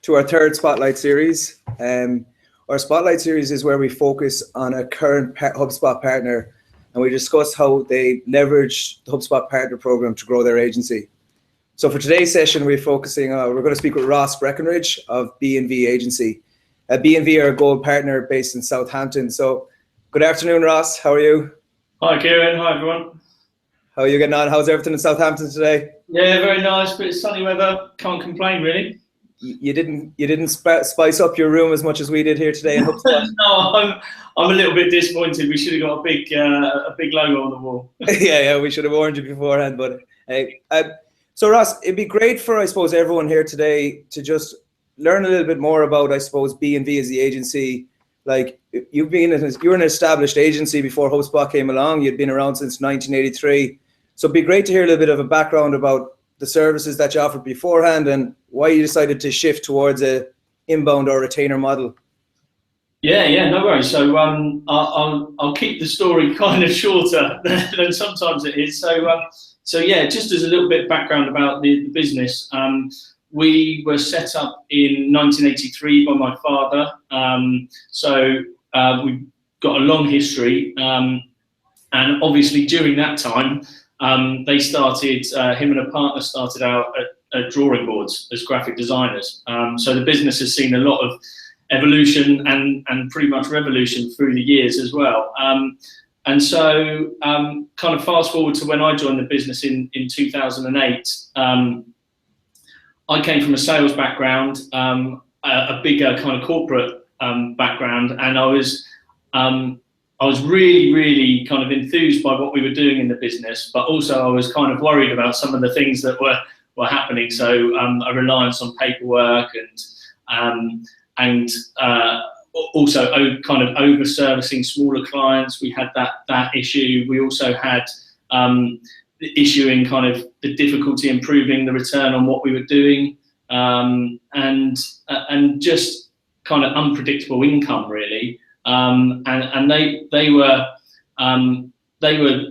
to our third Spotlight series. Our Spotlight series is where we focus on a current HubSpot partner and we discuss how they leverage the HubSpot Partner Programme to grow their agency. So for today's session, we're going to speak with Ross Breckenbridge of B&V Agency. B&V are a gold partner based in Southampton. So good afternoon, Ross. How are you? Hi, Kieran. Hi, everyone. How are you getting on? How's everything in Southampton today? Yeah, very nice. Bit of sunny weather. Can't complain, really. You didn't spice up your room as much as we did here today in HubSpot. No, I'm a little bit disappointed. We should have got a big logo on the wall. yeah, we should have warned you beforehand. But hey, so Ross, it'd be great for, I suppose, everyone here today to just learn a little bit more about, I suppose, B&V as the agency. Like you're an established agency before HubSpot came along. You'd been around since 1983. So it'd be great to hear a little bit of a background about the services that you offered beforehand and why you decided to shift towards a inbound or retainer model. Yeah, no worries. So I'll keep the story kind of shorter than sometimes it is. So yeah, just as a little bit of background about the business. We were set up in 1983 by my father. We've got a long history. And obviously during that time, they started, him and a partner started out at drawing boards as graphic designers. So the business has seen a lot of evolution and pretty much revolution through the years as well. Kind of fast forward to when I joined the business in 2008, I came from a sales background, a bigger kind of corporate background, and I was really kind of enthused by what we were doing in the business, but also I was kind of worried about some of the things that were happening. So a reliance on paperwork and also kind of over servicing smaller clients. We had that issue. We also had the issue in kind of the difficulty improving the return on what we were doing, and just kind of unpredictable income really. And they were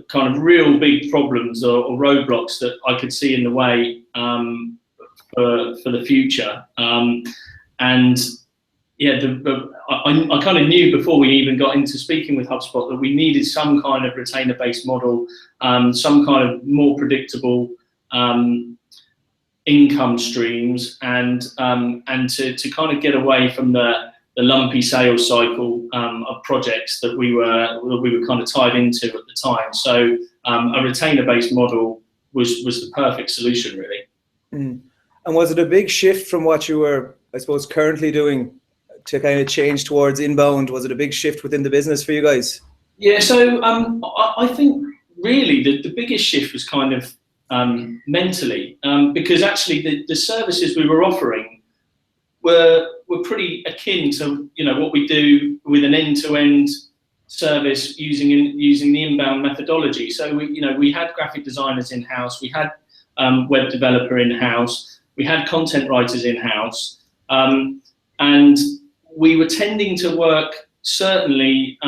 kind of real big problems or roadblocks that I could see in the way for the future. And yeah, I kind of knew before we even got into speaking with HubSpot that we needed some kind of retainer-based model, some kind of more predictable income streams, and to kind of get away from the lumpy sales cycle of projects that we were kind of tied into at the time. So a retainer-based model was the perfect solution, really. Mm. And was it a big shift from what you were, I suppose, currently doing to kind of change towards inbound? Was it a big shift within the business for you guys? Yeah, so I think really the biggest shift was kind of mentally, because actually the services we were offering were pretty akin to what we do with an end-to-end service using the inbound methodology. So we had graphic designers in-house, we had web developer in-house, we had content writers in-house, and we were tending to work certainly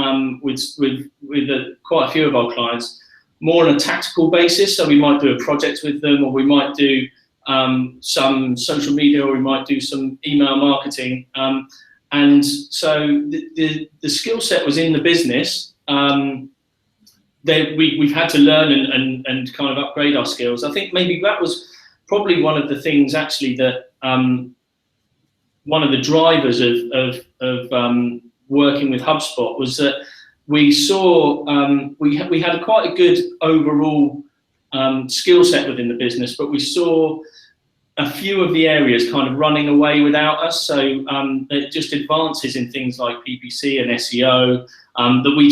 with quite a few of our clients more on a tactical basis. So we might do a project with them, or we might do some social media, or we might do some email marketing. And so the skill set was in the business. We've had to learn and kind of upgrade our skills. I think maybe that was probably one of the things actually that one of the drivers of working with HubSpot was that we saw we had quite a good overall skill set within the business, but we saw a few of the areas kind of running away without us. So just advances in things like PPC and SEO that we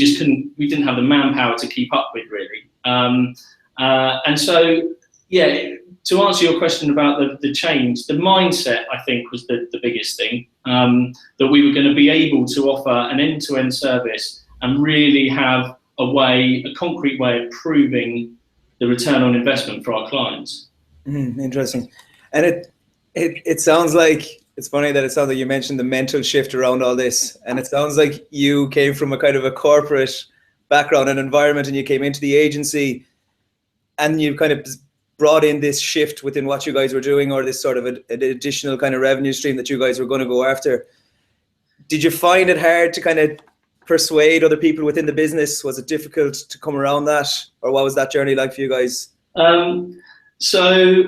didn't have the manpower to keep up with really. And so, yeah, to answer your question about the change, the mindset, I think, was the biggest thing, that we were going to be able to offer an end-to-end service and really have a concrete way of proving the return on investment for our clients. Interesting. And it sounds like, it's funny that it sounds like you mentioned the mental shift around all this, and it sounds like you came from a kind of a corporate background and environment, and you came into the agency and you kind of brought in this shift within what you guys were doing, or this sort of an additional kind of revenue stream that you guys were going to go after. Did you find it hard to kind of persuade other people within the business? Was it difficult to come around that, or what was that journey like for you guys? So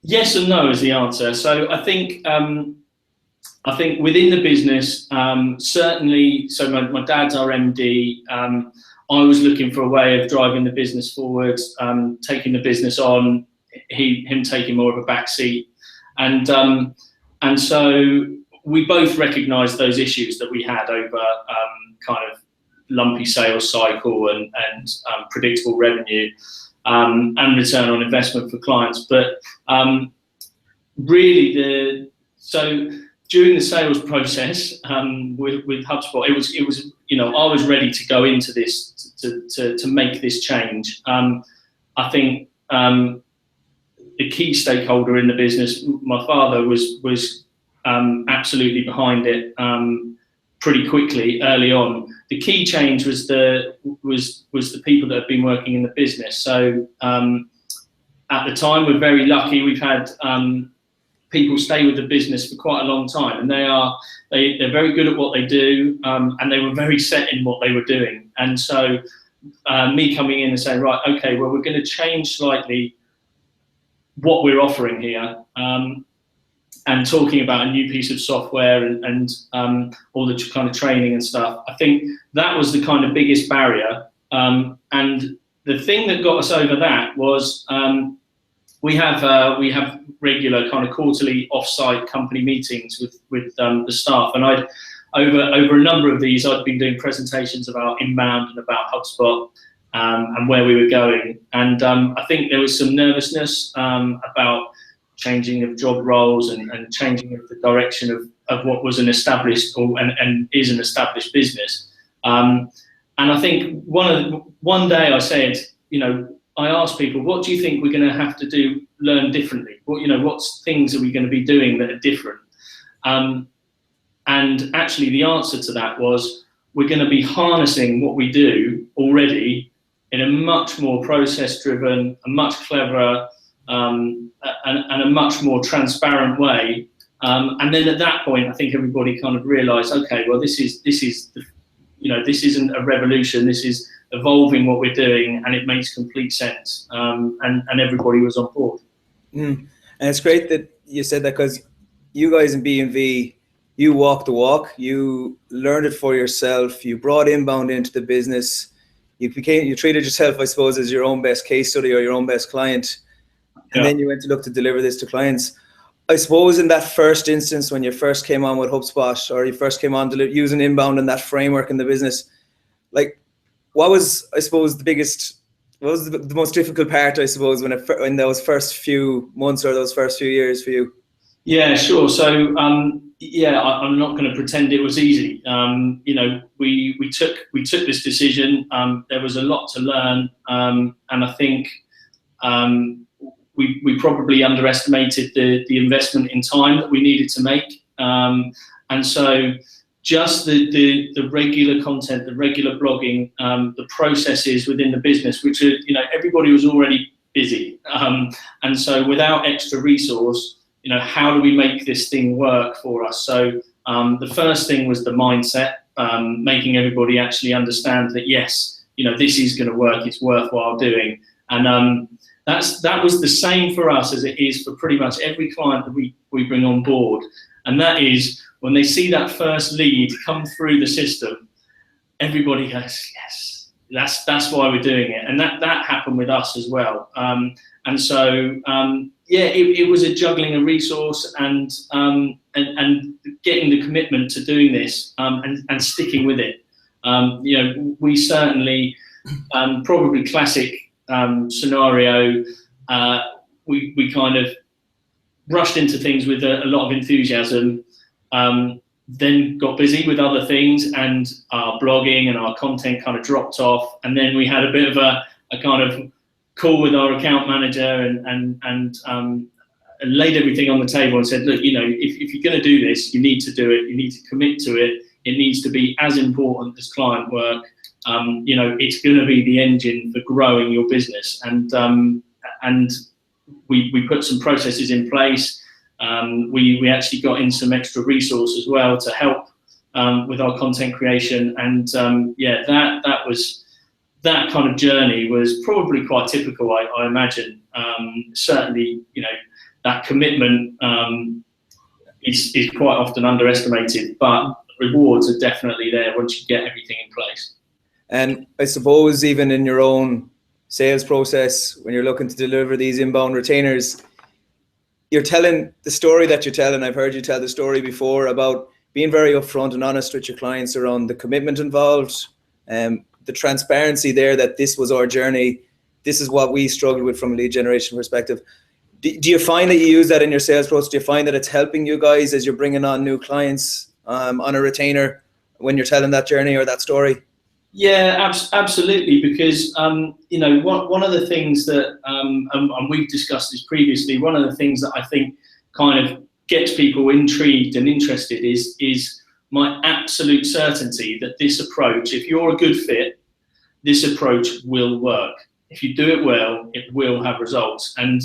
yes and no is the answer. So I think within the business, certainly, so my dad's our MD. I was looking for a way of driving the business forward, taking the business on, him taking more of a back seat. And so we both recognised those issues that we had over kind of lumpy sales cycle and predictable revenue and return on investment for clients. But really, so during the sales process with HubSpot, it was I was ready to go into this to make this change. I think the key stakeholder in the business, my father, was absolutely behind it pretty quickly early on. The key change was the people that have been working in the business. So at the time, we're very lucky. We've had people stay with the business for quite a long time, and they're very good at what they do, and they were very set in what they were doing. And so me coming in and saying, right, okay, well, we're going to change slightly what we're offering here, and talking about a new piece of software and all the kind of training and stuff. I think that was the kind of biggest barrier. And the thing that got us over that was we have regular kind of quarterly off-site company meetings with the staff, and over a number of these, I'd been doing presentations about inbound and about HubSpot and where we were going. And I think there was some nervousness about changing of job roles and changing of the direction of what was an established and is an established business. And I think one day I said, I asked people, what do you think we're going to have to learn differently? What things are we going to be doing that are different? And actually the answer to that was, we're going to be harnessing what we do already in a much more process-driven, a much cleverer, and a much more transparent way. And then at that point, I think everybody kind of realised, okay, well, this isn't a revolution. This is evolving what we're doing, and it makes complete sense. And everybody was on board. And it's great that you said that, because you guys in B&V, you walked the walk. You learned it for yourself. You brought inbound into the business. You treated yourself, I suppose, as your own best case study or your own best client. And then you went to look to deliver this to clients. I suppose in that first instance, when you first came on with HubSpot, or you first came on to using inbound in that framework in the business, like, what was, I suppose, what was the most difficult part, I suppose, when those first few months or those first few years for you? Yeah, sure. So, I'm not going to pretend it was easy. We took this decision. There was a lot to learn, and I think we probably underestimated the investment in time that we needed to make. And so just the regular content, the regular blogging, the processes within the business, which are, everybody was already busy. And so without extra resource, how do we make this thing work for us? So the first thing was the mindset, making everybody actually understand that, yes, this is going to work, it's worthwhile doing. And that was the same for us as it is for pretty much every client that we bring on board. And that is, when they see that first lead come through the system, everybody goes, yes, that's why we're doing it. And that happened with us as well. And so, it was a juggling of resource and getting the commitment to doing this and sticking with it. We certainly, probably classic scenario, we kind of rushed into things with a lot of enthusiasm, then got busy with other things, and our blogging and our content kind of dropped off. And then we had a bit of a kind of call with our account manager and laid everything on the table and said, look, if you're going to do this, you need to do it. You need to commit to it. It needs to be as important as client work. It's going to be the engine for growing your business. And we put some processes in place. We actually got in some extra resource as well to help with our content creation, and that kind of journey was probably quite typical, I imagine. Certainly, that commitment is quite often underestimated, but the rewards are definitely there once you get everything in place. And I suppose even in your own sales process, when you're looking to deliver these inbound retainers, you're telling the story that you're telling. I've heard you tell the story before about being very upfront and honest with your clients around the commitment involved, the transparency there, that this was our journey, this is what we struggled with from a lead generation perspective. Do you find that you use that in your sales process? Do you find that it's helping you guys as you're bringing on new clients on a retainer when you're telling that journey or that story? Yeah, absolutely. Because one of the things that and we've discussed this previously. One of the things that I think kind of gets people intrigued and interested is my absolute certainty that this approach, if you're a good fit, this approach will work. If you do it well, it will have results, and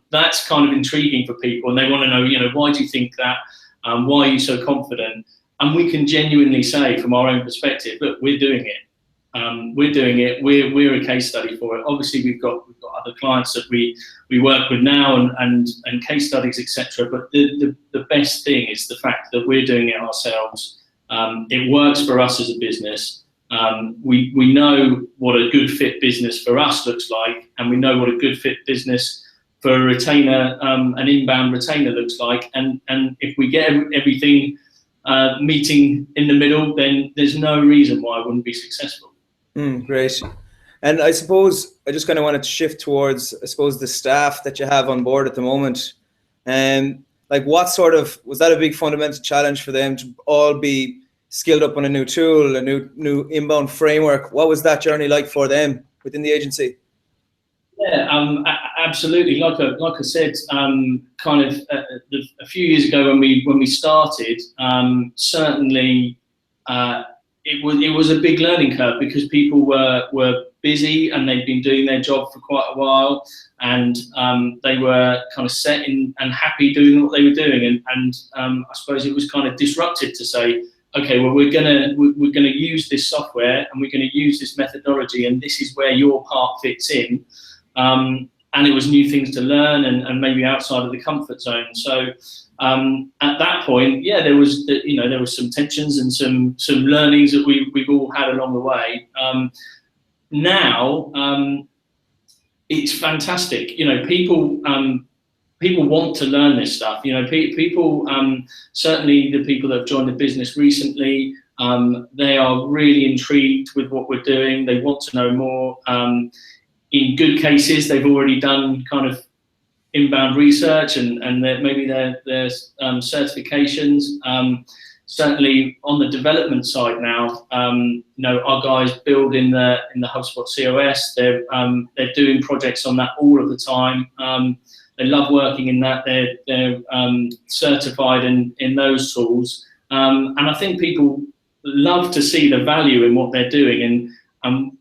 that's kind of intriguing for people, and they want to know, why do you think that? Why are you so confident? And we can genuinely say, from our own perspective, look, we're doing it. We're a case study for it. Obviously, we've got other clients that we work with now and case studies, etc. But the best thing is the fact that we're doing it ourselves. It works for us as a business. We know what a good fit business for us looks like, and we know what a good fit business for a retainer, an inbound retainer, looks like. And if we get everything meeting in the middle, then there's no reason why it wouldn't be successful. Great. And I suppose I just kind of wanted to shift towards, the staff that you have on board at the moment. And what sort of, was that a big fundamental challenge for them to all be skilled up on a new tool, a new inbound framework? What was that journey like for them within the agency? Yeah, absolutely. Like I said, a few years ago when we started, certainly it was a big learning curve, because people were busy and they'd been doing their job for quite a while, and they were kind of set in and happy doing what they were doing, and I suppose it was kind of disruptive to say, okay, well, we're gonna use this software and we're gonna use this methodology, and this is where your part fits in. And it was new things to learn and maybe outside of the comfort zone. So at that point, yeah, there was some tensions and some learnings that we've all had along the way. Now it's fantastic. People want to learn this stuff. People, certainly the people that have joined the business recently, they are really intrigued with what we're doing. They want to know more. In good cases, they've already done kind of inbound research and maybe their certifications. Certainly on the development side now, our guys build in the HubSpot COS. They're doing projects on that all of the time. They love working in that. They're certified in those tools, and I think people love to see the value in what they're doing. And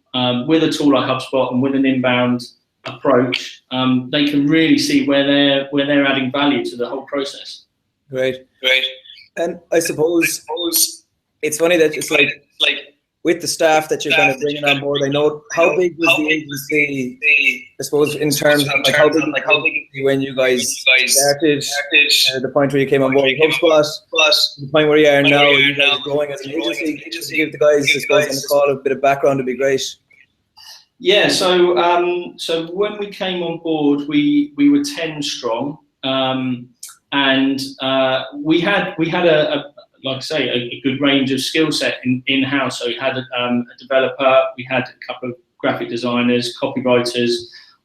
with a tool like HubSpot and with an inbound approach, they can really see where they're adding value to the whole process. Great. And I suppose it's funny that it's like with the staff that you're kind of bringing on board. I know, how big was the agency, I suppose, in terms of how big when you guys started, the point where you came on board with HubSpot, the point where you are now, you guys growing as an agency? Just to give the guys, I suppose, on the call a bit of background would be great. Yeah, so when we came on board, we were 10 strong, and we had a like I say, a good range of skill set in-house. So we had a developer, we had a couple of graphic designers, copywriters.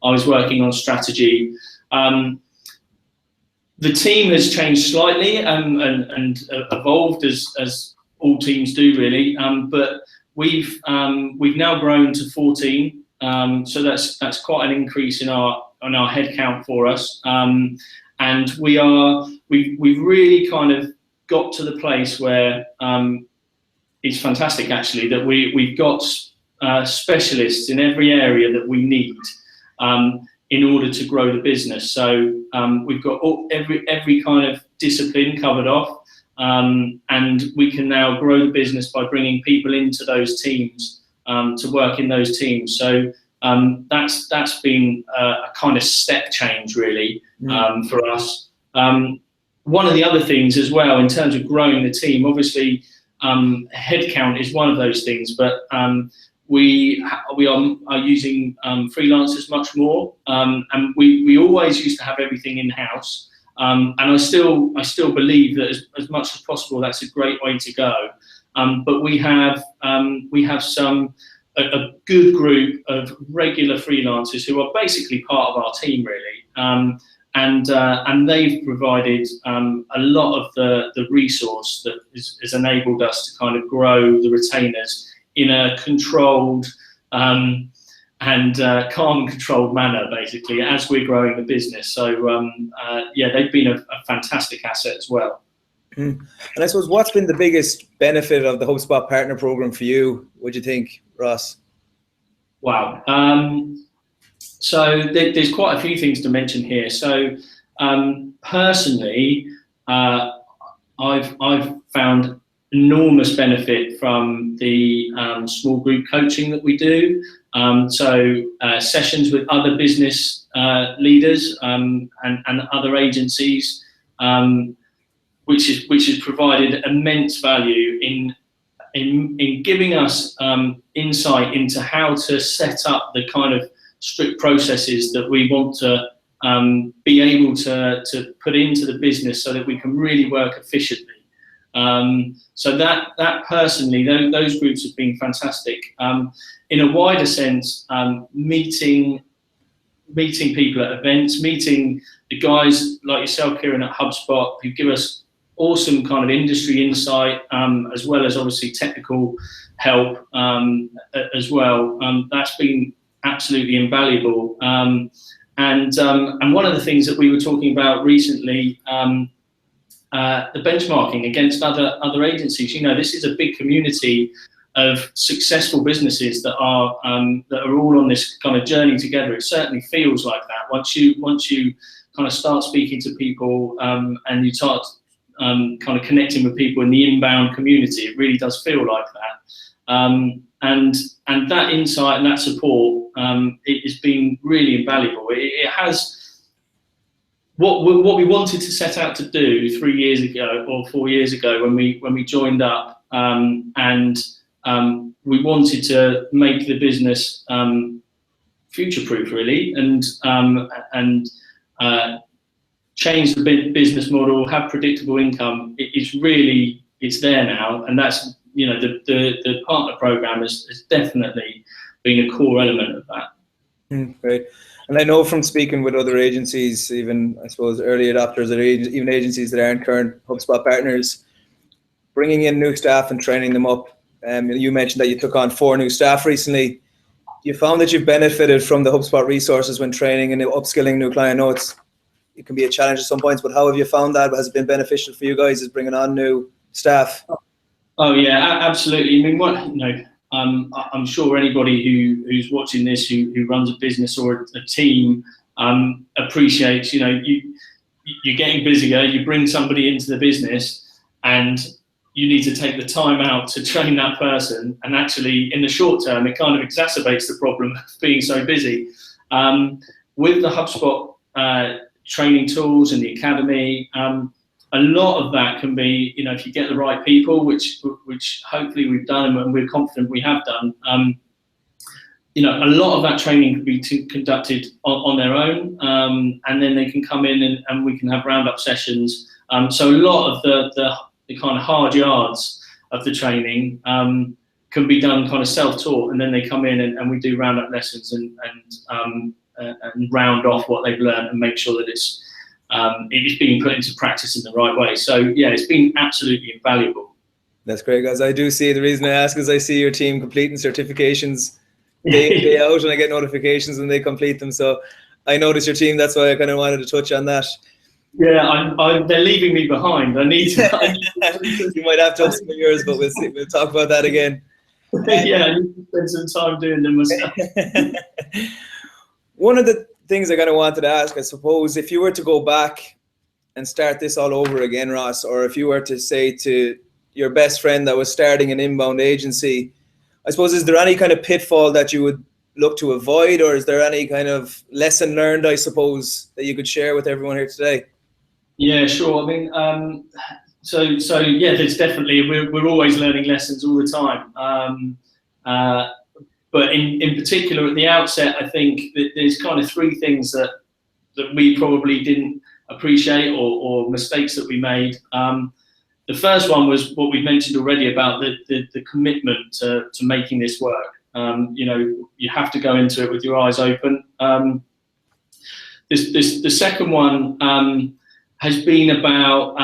I was working on strategy. The team has changed slightly and evolved as all teams do, really. But we've now grown to 14. So that's quite an increase in our headcount for us. And we've really kind of got to the place where it's fantastic, actually, that we've got specialists in every area that we need. in order to grow the business. So we've got every kind of discipline covered off, and we can now grow the business by bringing people into those teams to work in those teams. So that's been a kind of step change, really, for us. One of the other things as well, in terms of growing the team, obviously headcount is one of those things, but we are using freelancers much more, and we always used to have everything in-house, and I still believe that as much as possible that's a great way to go. But we have a good group of regular freelancers who are basically part of our team, really, and they've provided a lot of the resource that has enabled us to kind of grow the retainers in a controlled and calm and controlled manner, basically, as we're growing the business. So yeah, they've been a fantastic asset as well. And I suppose, what's been the biggest benefit of the HubSpot Partner Programme for you, would you think, Ross? Wow. So there's quite a few things to mention here. So personally, I've found enormous benefit from the small group coaching that we do. So sessions with other business leaders and other agencies, which has provided immense value in giving us insight into how to set up the kind of strict processes that we want to be able to put into the business so that we can really work efficiently. So that personally, those groups have been fantastic. In a wider sense, meeting people at events, meeting the guys like yourself, Kieran, at HubSpot, who give us awesome kind of industry insight, as well as obviously technical help as well. That's been absolutely invaluable. And one of the things that we were talking about recently, the benchmarking against other agencies. You know, this is a big community of successful businesses that are all on this kind of journey together. It certainly feels like that once you kind of start speaking to people and you start kind of connecting with people in the inbound community. It really does feel like that. And that insight and that support, it has been really invaluable. It has what we wanted to set out to do 3 years ago or 4 years ago when we joined up, and we wanted to make the business future-proof, really, and change the business model, have predictable income. It's there now, and that's, you know, the partner program has definitely been a core element of that. Great. And I know from speaking with other agencies, even I suppose early adopters, or even agencies that aren't current HubSpot partners, bringing in new staff and training them up. You mentioned that you took on 4 new staff recently. You found that you've benefited from the HubSpot resources when training and upskilling new client notes. It can be a challenge at some points, but how have you found that? Has it been beneficial for you guys, is bringing on new staff? Oh yeah, absolutely. I mean, I'm sure anybody who's watching this, who runs a business or a team, appreciates, you know, you're getting busier, you bring somebody into the business and you need to take the time out to train that person. And actually, in the short term, it kind of exacerbates the problem of being so busy. With the HubSpot training tools and the academy, a lot of that can be, you know, if you get the right people, which hopefully we've done and we're confident we have done, you know, a lot of that training can be conducted on their own, and then they can come in and we can have roundup sessions. So a lot of the kind of hard yards of the training can be done kind of self-taught, and then they come in and we do roundup lessons and round off what they've learned and make sure that it's being put into practice in the right way. So yeah, it's been absolutely invaluable. That's great, guys. I do see, the reason I ask is I see your team completing certifications day in, day out, and I get notifications when they complete them. So I notice your team. That's why I kind of wanted to touch on that. Yeah, they're leaving me behind. I need to. You might have to up some of yours, but we'll see. We'll talk about that again. Yeah, I need to spend some time doing them myself. One of the things I kind of wanted to ask, I suppose, if you were to go back and start this all over again, Ross, or if you were to say to your best friend that was starting an inbound agency, I suppose, is there any kind of pitfall that you would look to avoid, or is there any kind of lesson learned, I suppose, that you could share with everyone here today? Yeah, sure. I mean, so yeah, there's definitely, we're always learning lessons all the time. But in particular, at the outset, I think that there's kind of three things that we probably didn't appreciate, or mistakes that we made. The first one was what we mentioned already about the commitment to making this work. You know, you have to go into it with your eyes open. The second one has been about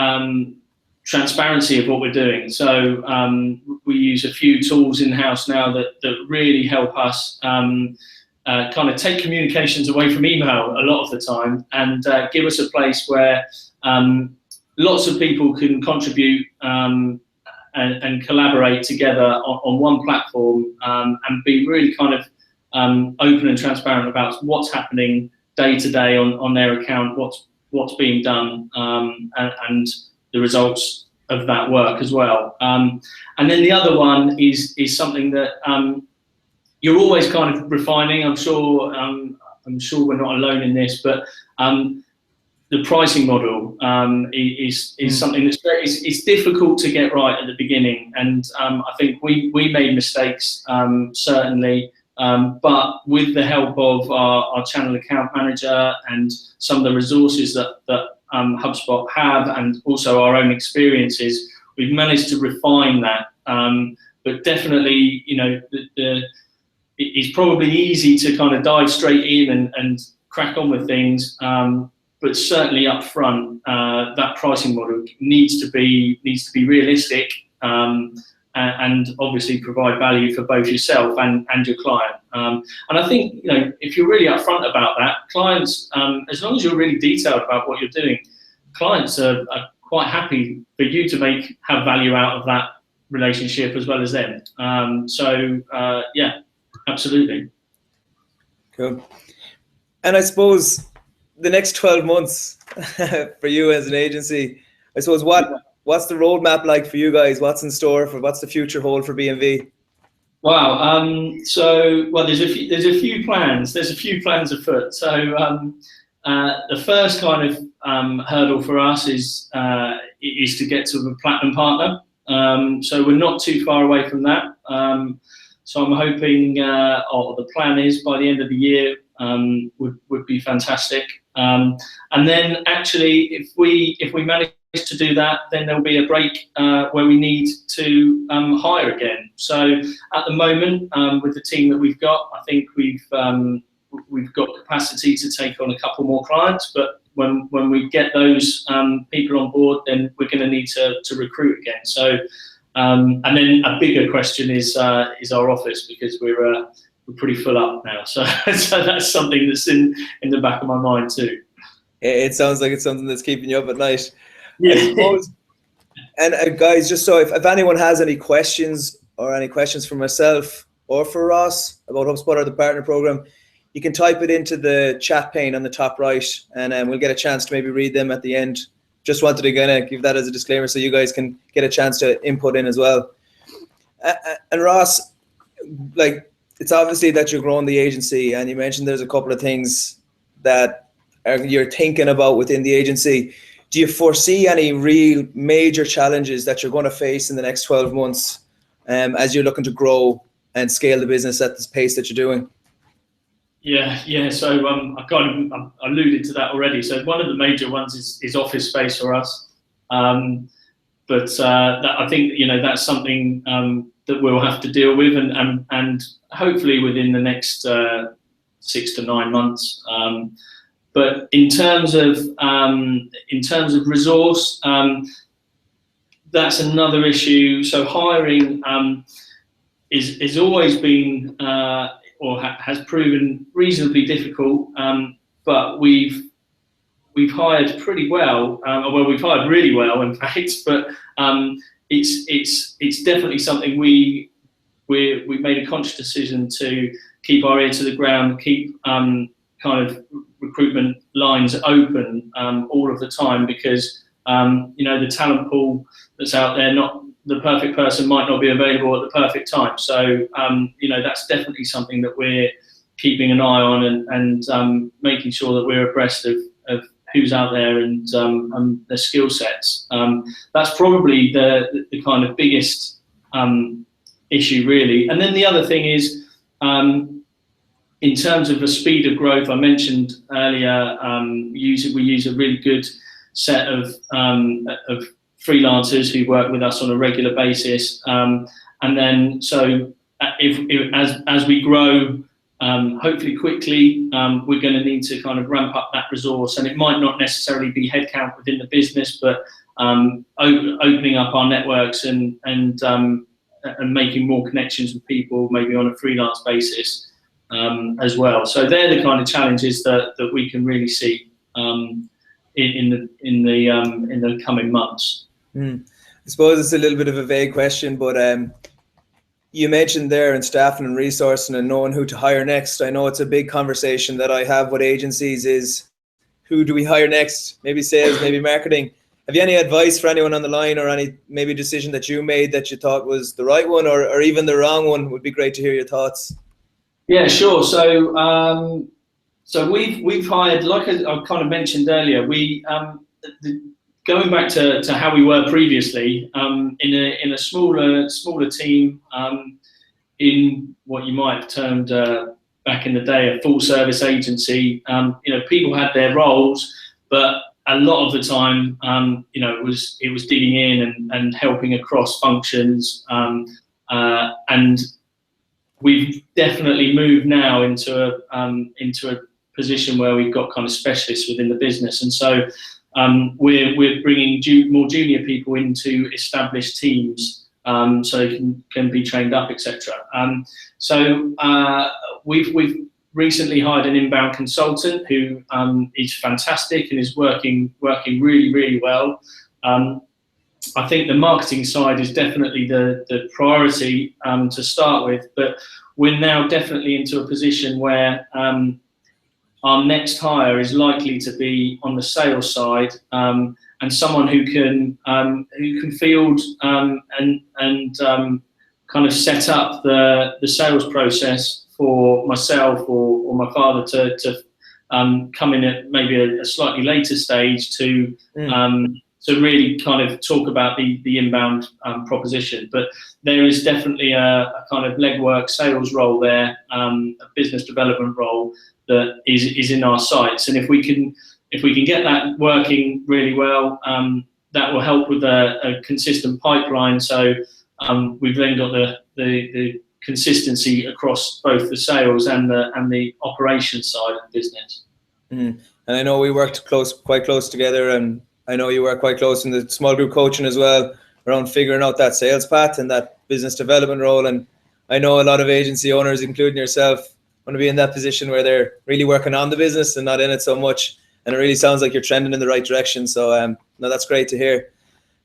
transparency of what we're doing. So we use a few tools in-house now that really help us kind of take communications away from email a lot of the time, and give us a place where lots of people can contribute and collaborate together on one platform, and be really kind of open and transparent about what's happening day to day on their account, what's being done, and the results of that work as well. And then the other one is something that you're always kind of refining. I'm sure we're not alone in this, but the pricing model is something it's difficult to get right at the beginning, and I think we made mistakes, certainly, but with the help of our channel account manager and some of the resources that HubSpot have, and also our own experiences, we've managed to refine that. But definitely, you know, it's probably easy to kind of dive straight in and crack on with things. But certainly up front, that pricing model needs to be realistic, and obviously provide value for both yourself and your client. And I think, you know, if you're really upfront about that, clients, as long as you're really detailed about what you're doing, clients are quite happy for you to have value out of that relationship as well as them. Yeah, absolutely. Cool. And I suppose the next 12 months for you as an agency, I suppose, what's the roadmap like for you guys? What's in store what's the future hold for B&V? Wow. Well, there's a few plans. There's a few plans afoot. So the first kind of hurdle for us is to get to a platinum partner. So we're not too far away from that. So I'm hoping, or the plan is, by the end of the year, would be fantastic. And then actually, if we manage to do that, then there'll be a break where we need to hire again. So at the moment, with the team that we've got, I think we've got capacity to take on a couple more clients. But when we get those people on board, then we're going to need to recruit again. So and then a bigger question is our office, because we're pretty full up now. So that's something that's in the back of my mind too. It sounds like it's something that's keeping you up at night. Yeah. I suppose. And guys, just so if anyone has any questions for myself or for Ross about HubSpot or the partner program, you can type it into the chat pane on the top right, and we'll get a chance to maybe read them at the end. Just wanted to kind of give that as a disclaimer so you guys can get a chance to input in as well. And Ross, like, it's obviously that you're growing the agency, and you mentioned there's a couple of things that you're thinking about within the agency. Do you foresee any real major challenges that you're going to face in the next 12 months as you're looking to grow and scale the business at this pace that you're doing? Yeah. So I kind of alluded to that already. So one of the major ones is office space for us. But that, I think, you know, that's something that we'll have to deal with, and hopefully within the next 6 to 9 months. But in terms of resource, that's another issue. So hiring is always been has proven reasonably difficult. But we've hired pretty well. We've hired really well, in fact. But it's definitely something we made a conscious decision to keep our ear to the ground, keep kind of recruitment lines open all of the time, because the talent pool that's out there, not the perfect person might not be available at the perfect time. So that's definitely something that we're keeping an eye on, and making sure that we're abreast of who's out there and their skill sets. That's probably the kind of biggest issue, really. And then the other thing is, in terms of the speed of growth, I mentioned earlier, we use a really good set of freelancers who work with us on a regular basis, and then so as we grow, hopefully quickly, we're going to need to kind of ramp up that resource, and it might not necessarily be headcount within the business, but opening up our networks and making more connections with people, maybe on a freelance basis as well. So they're the kind of challenges that we can really see in the coming months. I suppose it's a little bit of a vague question, but you mentioned there in staffing and resourcing and knowing who to hire next. I know it's a big conversation that I have with agencies is, who do we hire next? Maybe sales, maybe marketing. Have you any advice for anyone on the line, or any maybe decision that you made that you thought was the right one, or even the wrong one? Would be great to hear your thoughts. Yeah, sure. So we've hired, like I kind of mentioned earlier, going back to how we were previously, in a smaller team, in what you might have termed back in the day a full service agency. People had their roles, but a lot of the time, it was digging in and helping across functions, and we've definitely moved now into a position where we've got kind of specialists within the business, and so we're bringing more junior people into established teams, so they can be trained up, etc. So we've recently hired an inbound consultant who is fantastic and is working really, really well. I think the marketing side is definitely the priority to start with, but we're now definitely into a position where our next hire is likely to be on the sales side, and someone who can field and kind of set up the sales process for myself or my father to come in at maybe a slightly later stage to really kind of talk about the inbound proposition. But there is definitely a kind of legwork sales role there, a business development role that is in our sights. And if we can get that working really well, that will help with a consistent pipeline. So we've then got the consistency across both the sales and the operations side of the business. And I know we worked quite close together, and I know you work quite close in the small group coaching as well, around figuring out that sales path and that business development role. And I know a lot of agency owners, including yourself, want to be in that position where they're really working on the business and not in it so much. And it really sounds like you're trending in the right direction. So no, that's great to hear.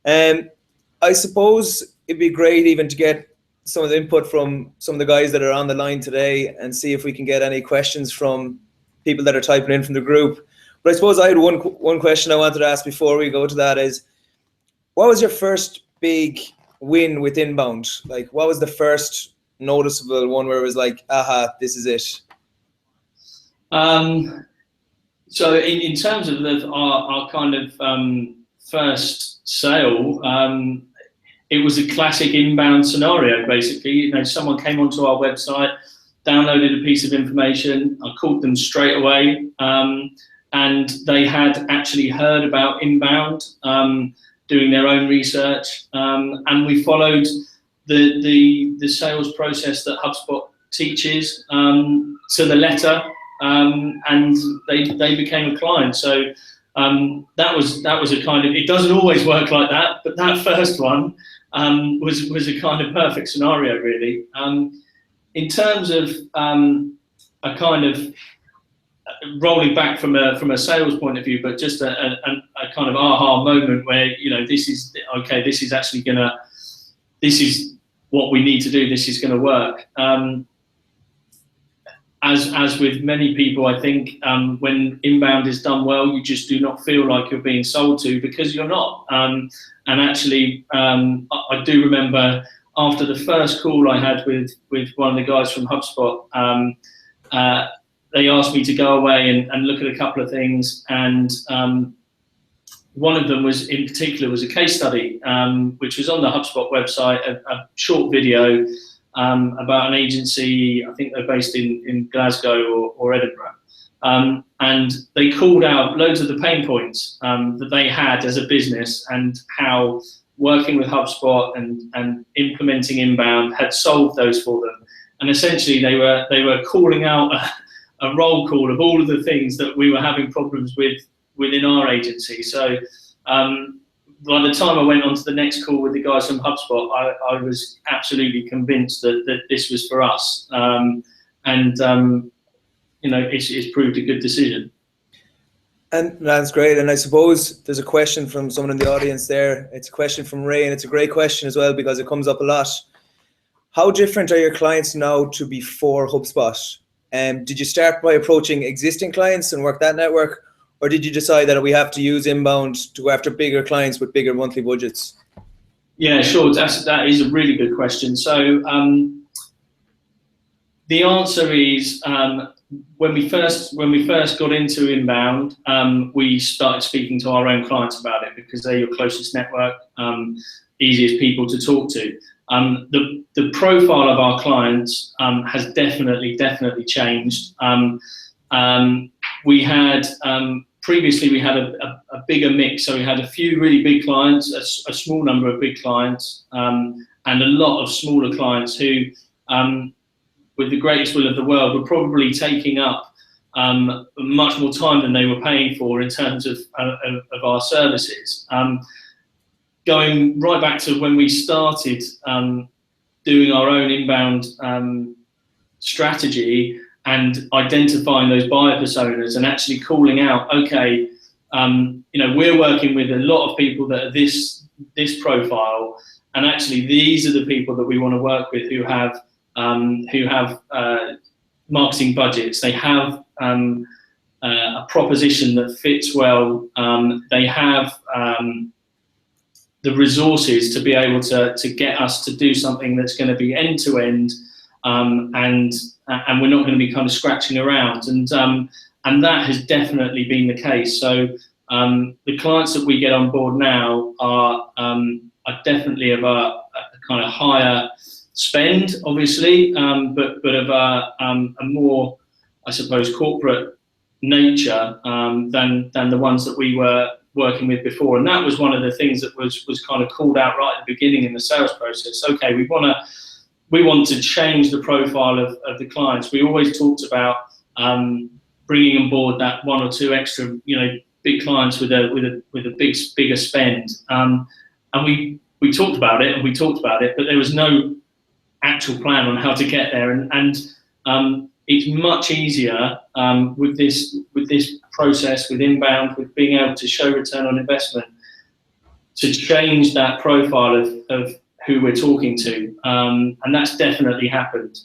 I suppose it'd be great even to get some of the input from some of the guys that are on the line today, and see if we can get any questions from people that are typing in from the group. But I suppose I had one question I wanted to ask before we go to that is, what was your first big win with inbound? Like, what was the first noticeable one where it was like, aha, this is it? So in terms of our kind of first sale, it was a classic inbound scenario. Basically, someone came onto our website, downloaded a piece of information. I called them straight away, and they had actually heard about inbound, doing their own research, and we followed the sales process that HubSpot teaches to the letter, and they became a client. So that was a kind of, it doesn't always work like that, but that first one was a kind of perfect scenario, really. In terms of a kind of rolling back from a sales point of view, but just a kind of aha moment where this is what we need to do. This is going to work. as with many people, I think when inbound is done well, you just do not feel like you're being sold to, because you're not. And actually, I do remember after the first call I had with one of the guys from HubSpot, they asked me to go away and look at a couple of things, and one of them was, in particular, was a case study, which was on the HubSpot website, a short video about an agency. I think they're based in Glasgow or Edinburgh. And they called out loads of the pain points that they had as a business, and how working with HubSpot and implementing inbound had solved those for them. And essentially they were calling out a roll call of all of the things that we were having problems with within our agency. So by the time I went on to the next call with the guys from HubSpot, I was absolutely convinced that this was for us. It's proved a good decision. And that's great. And I suppose there's a question from someone in the audience there. It's a question from Ray, and it's a great question as well, because it comes up a lot. How different are your clients now to before HubSpot? Did you start by approaching existing clients and work that network, or did you decide that we have to use inbound to go after bigger clients with bigger monthly budgets? Yeah, sure. That is a really good question. So the answer is, when we first got into inbound, we started speaking to our own clients about it, because they're your closest network, easiest people to talk to. The profile of our clients has definitely changed. We had previously we had a bigger mix, so we had a few really big clients, a small number of big clients, and a lot of smaller clients who, with the greatest will of the world, were probably taking up much more time than they were paying for in terms of our services. Going right back to when we started doing our own inbound strategy and identifying those buyer personas and actually calling out, okay, we're working with a lot of people that are this profile, and actually these are the people that we want to work with who have marketing budgets. They have a proposition that fits well. They have the resources to be able to get us to do something that's going to be end to end, and we're not going to be kind of scratching around. And that has definitely been the case. So the clients that we get on board now are definitely of a kind of higher spend, obviously, but of a more, I suppose, corporate nature than the ones that we were working with before. And that was one of the things that was kind of called out right at the beginning in the sales process. Okay, we want to change the profile of the clients. We always talked about bringing on board that one or two extra, big clients with a bigger spend. And we talked about it, but there was no actual plan on how to get there. And it's much easier with this process, with inbound, with being able to show return on investment, to change that profile of who we're talking to, and that's definitely happened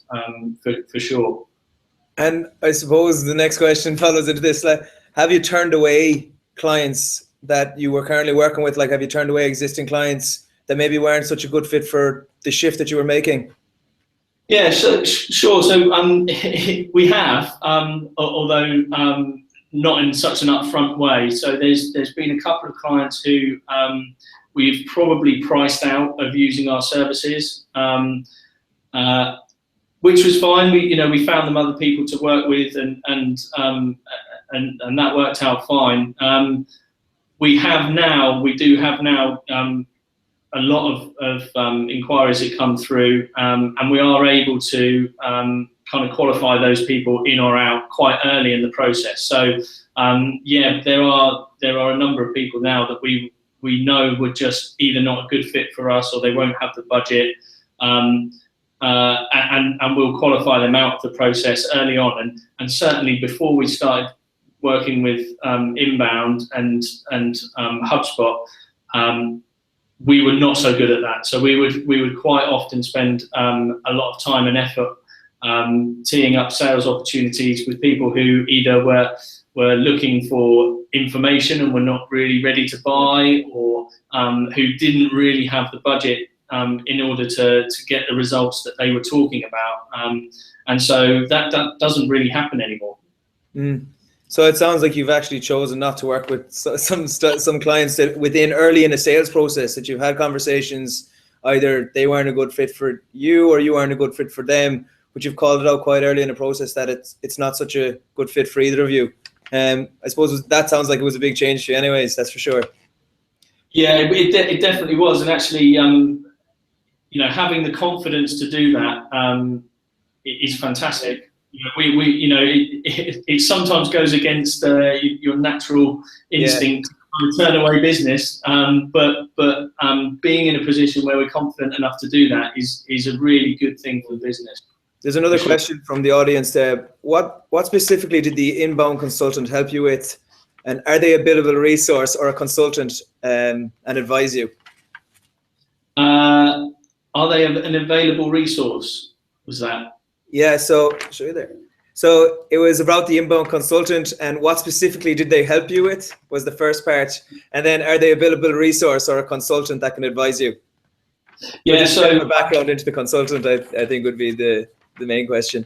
for sure. And I suppose the next question follows into this: have you turned away clients that you were currently working with? Like, have you turned away existing clients that maybe weren't such a good fit for the shift that you were making? Yeah, sure. So we have, although not in such an upfront way. So there's been a couple of clients who we've probably priced out of using our services, which was fine. We found them other people to work with, and that worked out fine. We do have now a lot of inquiries that come through, and we are able to kind of qualify those people in or out quite early in the process. So there are a number of people now that we know would just either not a good fit for us, or they won't have the budget, and we'll qualify them out of the process early on. And certainly before we started working with inbound and HubSpot, we were not so good at that. So we would quite often spend a lot of time and effort teeing up sales opportunities with people who either were looking for information and were not really ready to buy, or who didn't really have the budget in order to get the results that they were talking about. And so that doesn't really happen anymore. So it sounds like you've actually chosen not to work with some clients that within early in the sales process, that you've had conversations, either they weren't a good fit for you or you weren't a good fit for them, but you've called it out quite early in the process that it's not such a good fit for either of you. I suppose that sounds like it was a big change for you anyways, that's for sure. Yeah, it definitely was. And actually, having the confidence to do that is fantastic. It sometimes goes against your natural instinct to turn away business, but being in a position where we're confident enough to do that is a really good thing for the business. There's another question from the audience there. What specifically did the inbound consultant help you with, and are they a billable resource or a consultant and advise you? Are they an available resource? Was that? Yeah, so I'll show you there. So it was about the inbound consultant, and what specifically did they help you with was the first part, and then are they a billable resource or a consultant that can advise you? Yeah, so a background into the consultant, I think would be the main question.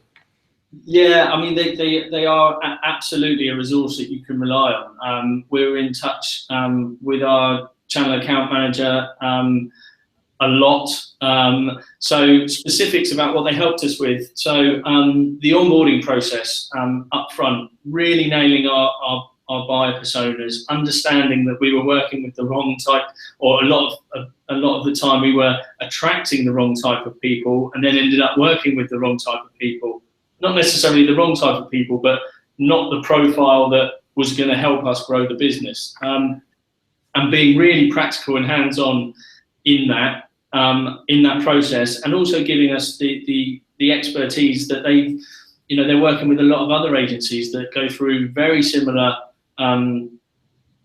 Yeah, I mean they are absolutely a resource that you can rely on. We're in touch with our channel account manager a lot. So specifics about what they helped us with. So the onboarding process up front, really nailing our buyer personas, understanding that we were working with the wrong type, or a lot of the time we were attracting the wrong type of people, and then ended up working with the wrong type of people. Not necessarily the wrong type of people, but not the profile that was going to help us grow the business. And being really practical and hands-on in that process, and also giving us the expertise that they're working with a lot of other agencies that go through very similar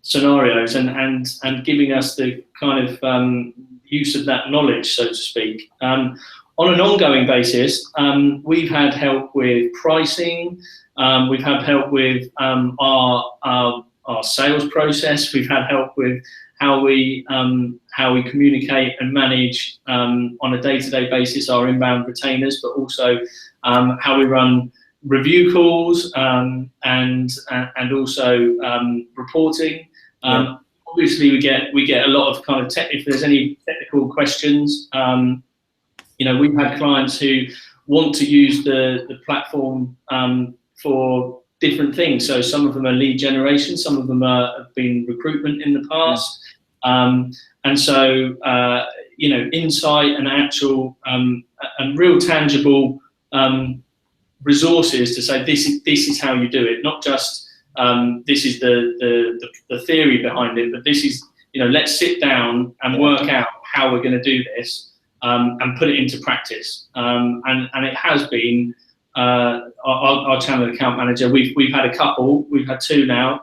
scenarios, and giving us the kind of use of that knowledge, so to speak. On an ongoing basis, we've had help with pricing, we've had help with our sales process, we've had help with how we communicate and manage on a day-to-day basis our inbound retainers, but also how we run review calls and also reporting. Obviously, we get a lot of kind of if there's any technical questions. We've had clients who want to use the platform for different things. So some of them are lead generation, some of them have been recruitment in the past. And so, insight and actual and real tangible resources to say this is how you do it, not just this is the theory behind it, but this is, let's sit down and work out how we're going to do this. And put it into practice, and it has been our channel account manager. We've had a couple, we've had two now,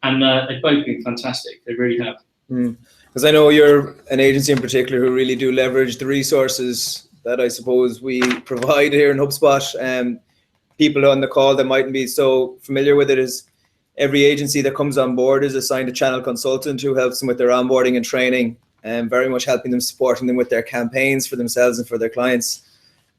and they've both been fantastic. They really have. Because I know you're an agency in particular who really do leverage the resources that I suppose we provide here in HubSpot. People on the call that mightn't be so familiar with it is every agency that comes on board is assigned a channel consultant who helps them with their onboarding and training, and very much helping them, supporting them with their campaigns for themselves and for their clients.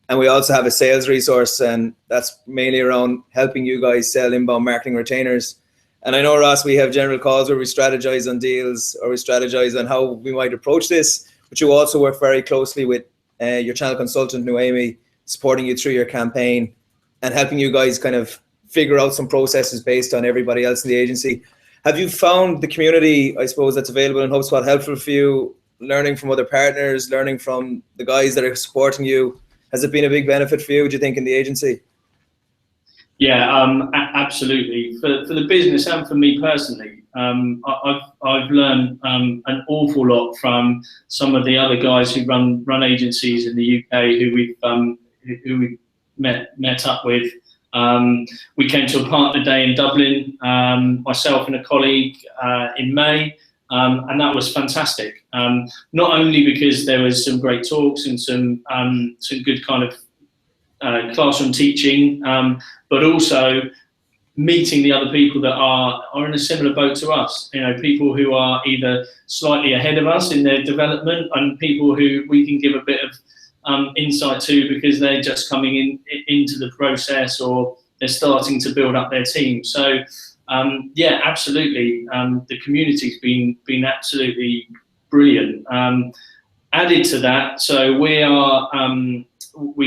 And we also have a sales resource, and that's mainly around helping you guys sell inbound marketing retainers. And I know, Ross, we have general calls where we strategize on deals, or we strategize on how we might approach this, but you also work very closely with your channel consultant, Noemi, supporting you through your campaign and helping you guys kind of figure out some processes based on everybody else in the agency. Have you found the community, I suppose, that's available in HubSpot helpful for you, learning from other partners, learning from the guys that are supporting you? Has it been a big benefit for you, do you think, in the agency? Yeah, absolutely. For the business and for me personally, I've learned an awful lot from some of the other guys who run agencies in the UK who we met up with. We came to a partner day in Dublin, myself and a colleague in May, and that was fantastic. Not only because there was some great talks and some good kind of classroom teaching, but also meeting the other people that are in a similar boat to us. People who are either slightly ahead of us in their development, and people who we can give a bit of insight to because they're just coming into the process, or they're starting to build up their team. So yeah, absolutely. The community's been absolutely brilliant. Added to that, so we've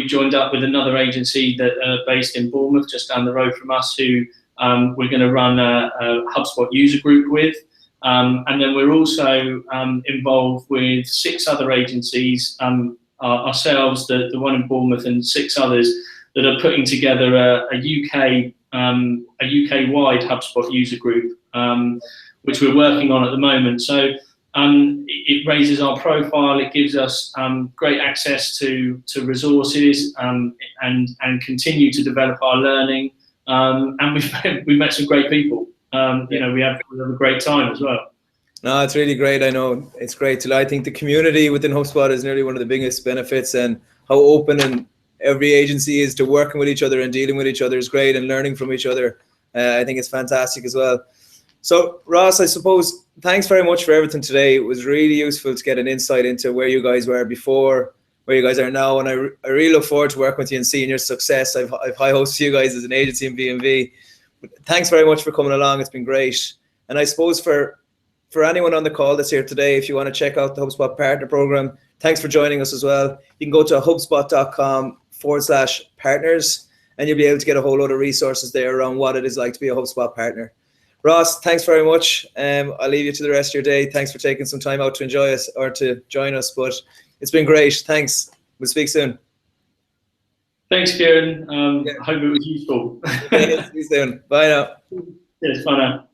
joined up with another agency that are based in Bournemouth, just down the road from us, who we're going to run a HubSpot user group with. And then we're also involved with 6 other agencies, ourselves, the one in Bournemouth, and 6 others that are putting together a UK-wide HubSpot user group, which we're working on at the moment. So it raises our profile, it gives us great access to resources, and continue to develop our learning. And we've met some great people. We have a great time as well. No, it's really great. I know it's great. I think the community within HubSpot is nearly one of the biggest benefits, and how open and every agency is to working with each other and dealing with each other is great, and learning from each other. I think it's fantastic as well. So Ross, I suppose, thanks very much for everything today. It was really useful to get an insight into where you guys were before, where you guys are now, and I really look forward to working with you and seeing your success. I've high hopes for you guys as an agency in B&V. Thanks very much for coming along. It's been great. And I suppose for anyone on the call that's here today, if you want to check out the HubSpot Partner Programme, thanks for joining us as well. You can go to hubspot.com/partners, and you'll be able to get a whole load of resources there around what it is like to be a HubSpot partner. Ross, thanks very much. I'll leave you to the rest of your day. Thanks for taking some time out to enjoy us or to join us, but it's been great. Thanks. We'll speak soon. Thanks, Kieran. I hope it was useful. Okay, see you soon. Bye now. Yes, bye now.